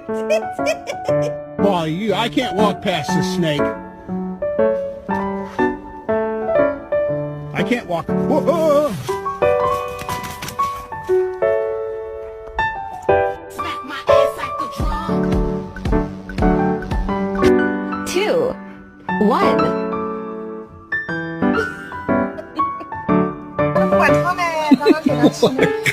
Boy, I can't walk past the snake. I can't walk. Whoa. Smack my ass like a drum. 2, 1. 정말 처음에 나가게 하시는